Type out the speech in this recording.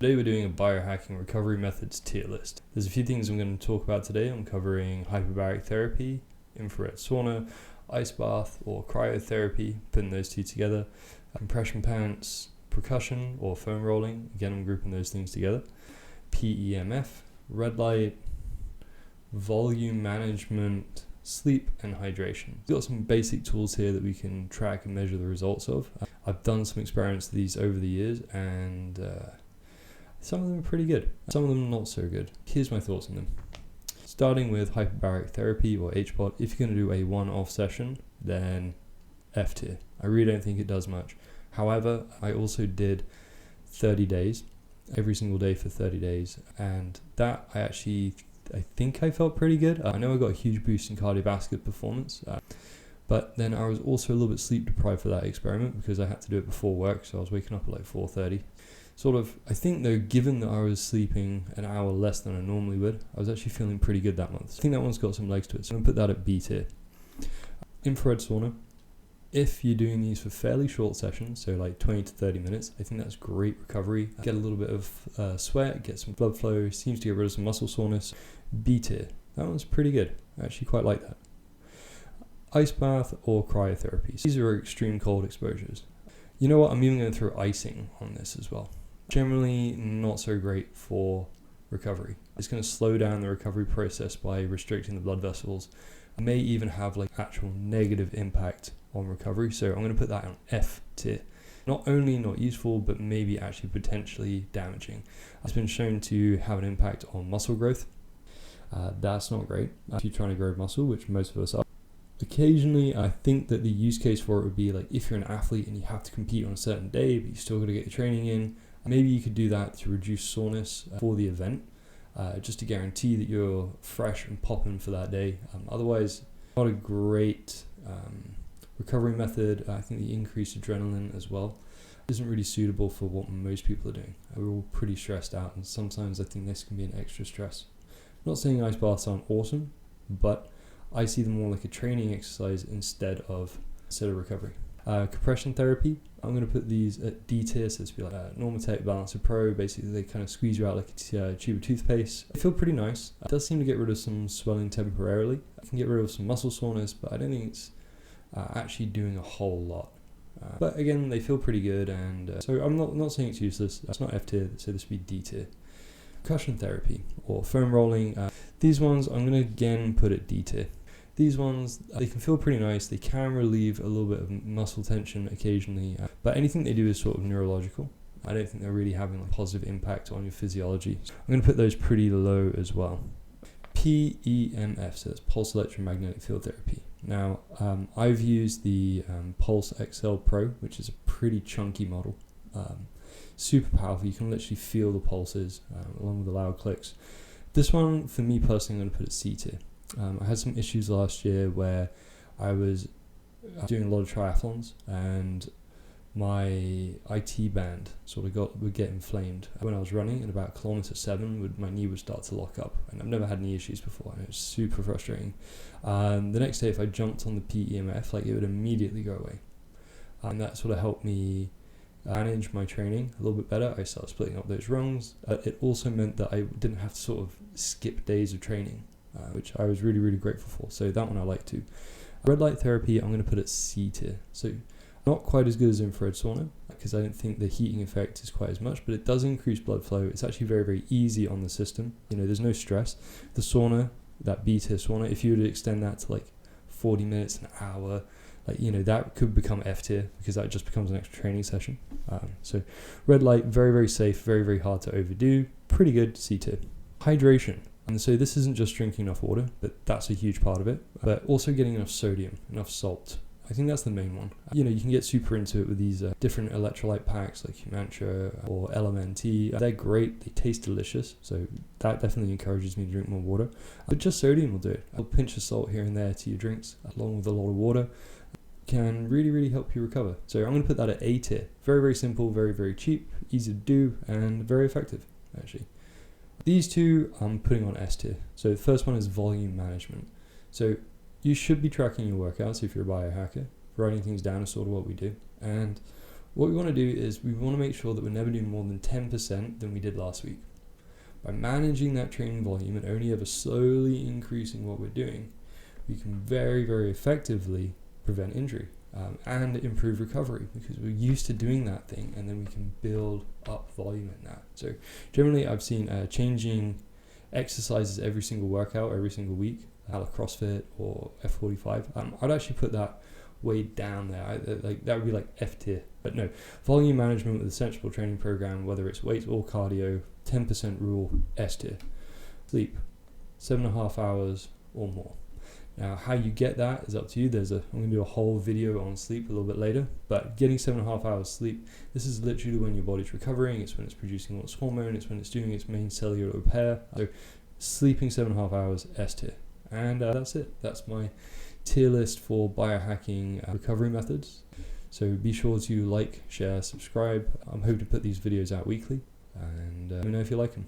Today we're doing a biohacking recovery methods tier list. There's a few things I'm going to talk about today. I'm covering hyperbaric therapy, infrared sauna, ice bath or cryotherapy, putting those two together, compression pants, percussion or foam rolling, again I'm grouping those things together, PEMF, red light, volume management, sleep and hydration. We've got some basic tools here that we can track and measure the results of. I've done some experiments with these over the years and some of them are pretty good, some of them not so good. Here's my thoughts on them. Starting with hyperbaric therapy or HPOT, if you're going to do a one-off session, then F tier. I really don't think it does much. However, I also did 30 days, every single day for 30 days, and that I think I felt pretty good. I know I got a huge boost in cardiovascular performance, but then I was also a little bit sleep deprived for that experiment because I had to do it before work, so I was waking up at like 4:30. I think though, given that I was sleeping an hour less than I normally would, I was actually feeling pretty good that month. I think that one's got some legs to it, so I'm going to put that at B tier. Infrared sauna. If you're doing these for fairly short sessions, so like 20 to 30 minutes, I think that's great recovery. Get a little bit of sweat, get some blood flow, seems to get rid of some muscle soreness. B tier. That one's pretty good. I actually quite like that. Ice bath or cryotherapy. These are extreme cold exposures. You know what? I'm even going to throw icing on this as well. Generally not so great for recovery. It's going to slow down the recovery process by restricting the blood vessels. It may even have like actual negative impact on recovery, so I'm going to put that on F tier. Not only not useful, but maybe actually potentially damaging. It's been shown to have an impact on muscle growth. That's not great if you're trying to grow muscle, which most of us are. Occasionally, I think that the use case for it would be like if you're an athlete and you have to compete on a certain day, but you still got to get your training in, maybe you could do that to reduce soreness for the event, just to guarantee that you're fresh and popping for that day. Otherwise, not a great recovery method. I think the increased adrenaline as well isn't really suitable for what most people are doing. We're all pretty stressed out, and sometimes I think this can be an extra stress. I'm not saying ice baths aren't awesome, but I see them more like a training exercise instead of recovery. Compression therapy, I'm going to put these at D tier, so it's be like Normatec Balancer Pro. Basically, they kind of squeeze you out like a tube of toothpaste. They feel pretty nice. It does seem to get rid of some swelling temporarily. It can get rid of some muscle soreness, but I don't think it's actually doing a whole lot. But again, they feel pretty good, and so I'm not saying it's useless. It's not F tier, so this would be D tier. Percussion therapy or foam rolling. These ones I'm going to again put at D tier. These ones, they can feel pretty nice. They can relieve a little bit of muscle tension occasionally, but anything they do is sort of neurological. I don't think they're really having a positive impact on your physiology. I'm going to put those pretty low as well. PEMF, so that's Pulse Electromagnetic Field Therapy. Now, I've used the Pulse XL Pro, which is a pretty chunky model. Super powerful. You can literally feel the pulses along with the loud clicks. This one, for me personally, I'm going to put it C tier. I had some issues last year where I was doing a lot of triathlons and my IT band would get inflamed. When I was running at about kilometer 7, my knee would start to lock up, and I've never had knee issues before, and it was super frustrating. The next day, if I jumped on the PEMF, it would immediately go away, and that sort of helped me manage my training a little bit better. I started splitting up those rungs. It also meant that I didn't have to sort of skip days of training, which I was really, really grateful for. So that one I like too. Red light therapy, I'm going to put it C tier. So not quite as good as infrared sauna, because I don't think the heating effect is quite as much, but it does increase blood flow. It's actually very, very easy on the system. There's no stress. The sauna, that B tier sauna, if you were to extend that to 40 minutes, an hour, that could become F tier, because that just becomes an extra training session. So red light, very, very safe, very, very hard to overdo. Pretty good, C tier. Hydration. And so this isn't just drinking enough water, but that's a huge part of it, but also getting enough sodium, enough salt. I think that's the main one. You can get super into it with these different electrolyte packs like Humantra or LMNT. They're great. They taste delicious. So that definitely encourages me to drink more water. But just sodium will do it. A pinch of salt here and there to your drinks, along with a lot of water, can really, really help you recover. So I'm going to put that at A tier. Very, very simple, very, very cheap, easy to do, and very effective, actually. These two I'm putting on S tier. So the first one is volume management. So you should be tracking your workouts if you're a biohacker. Writing things down is sort of what we do. And What we want to do is we want to make sure that we're never doing more than 10% than we did last week. By managing that training volume and only ever slowly increasing what we're doing, we can very, very effectively prevent injury and improve recovery, because we're used to doing that thing, and then we can build up volume in that. So generally I've seen changing exercises every single workout, every single week, a la CrossFit or F45. I'd actually put that way down there. That would be like F tier. But no, volume management with a sensible training program, whether it's weights or cardio, 10% rule, S tier. Sleep, 7.5 hours or more. Now, how you get that is up to you. I'm going to do a whole video on sleep a little bit later, but getting 7.5 hours sleep, this is literally when your body's recovering. It's when it's producing all its hormone. It's when it's doing its main cellular repair. So sleeping 7.5 hours, S tier. And that's it. That's my tier list for biohacking recovery methods. So be sure to like, share, subscribe. I'm hoping to put these videos out weekly, and let me know if you like them.